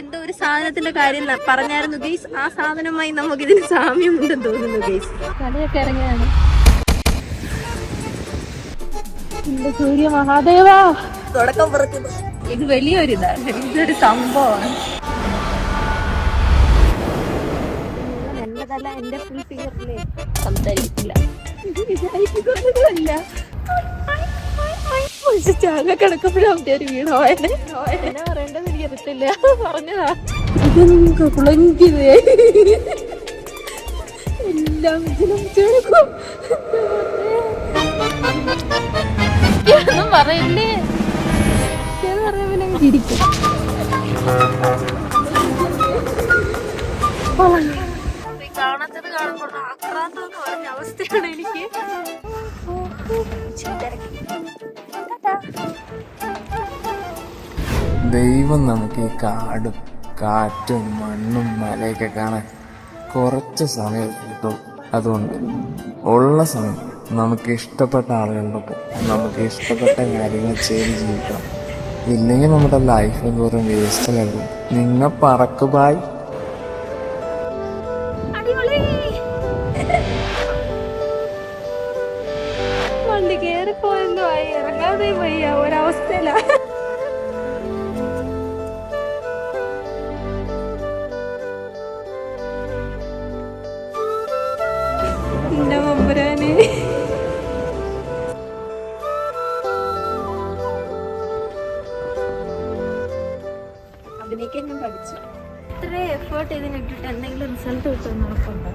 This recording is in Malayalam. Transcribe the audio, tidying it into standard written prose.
എന്തോ ഒരു സാധനത്തിന്റെ കാര്യം പറഞ്ഞായിരുന്നു ഗൈസ്. ആ സാധനമായി നമുക്ക് ഇതിന് സാമ്യമുണ്ടെന്ന് തോന്നുന്നു ഗൈസ്. കടയൊക്കെ ഇറങ്ങിയാണ്. എന്റെ സൂര്യ മഹാദേവ തുടക്കം പറക്കുന്നു. ഇത് വലിയൊരിതാണ്, ഇതൊരു സംഭവമാണ്. നല്ലതല്ല, എന്റെ ഫുൾ ഫിഗറിലെ സംസാരിക്കില്ല, വിചാരിക്കുന്നതല്ല. ചാക കിടക്കുമ്പോഴും ഒരു വീണോ എന്നെ പറയേണ്ടത് എനിക്ക് അറിയത്തില്ല, പറഞ്ഞതാ. ഇതൊക്കെ കുളങ്കിതേ എല്ലാം ചേർക്കും. ഒന്നും പറയില്ലേ, പറയുമ്പോൾ ചിരിക്കും. കാണാത്തത് കാണുമ്പോൾ ആക്രാന്തം പറഞ്ഞ അവസ്ഥയാണ് എനിക്ക്. ദൈവം നമുക്ക് ഈ കാടും കാറ്റും മണ്ണും മലയൊക്കെ കാണാൻ കുറച്ച് സമയം കിട്ടും. അതുകൊണ്ട് ഉള്ള സമയം നമുക്ക് ഇഷ്ടപ്പെട്ട ആളുകളോടൊപ്പം നമുക്ക് ഇഷ്ടപ്പെട്ട കാര്യങ്ങൾ ചെയ്ത് ജീവിക്കണം. ഇല്ലെങ്കിൽ നമ്മുടെ ലൈഫ് വെറും വേസ്റ്റിലാകും. നിങ്ങൾ പറക്ക് ബായ്. വണ്ടി കേറിപ്പോയെന്തോ ആയി, ഇറങ്ങാതെ വയ്യ, ഒരവസ്ഥയില. എന്റെ മമ്പുരാനെ, അഭിനയിക്കാൻ ഞാൻ പഠിച്ചു. ഇത്രയും എഫേർട്ട് ഇതിനിട്ടിട്ട് എന്തെങ്കിലും റിസൾട്ട് കിട്ടുമെന്ന് ഉറപ്പുണ്ടോ?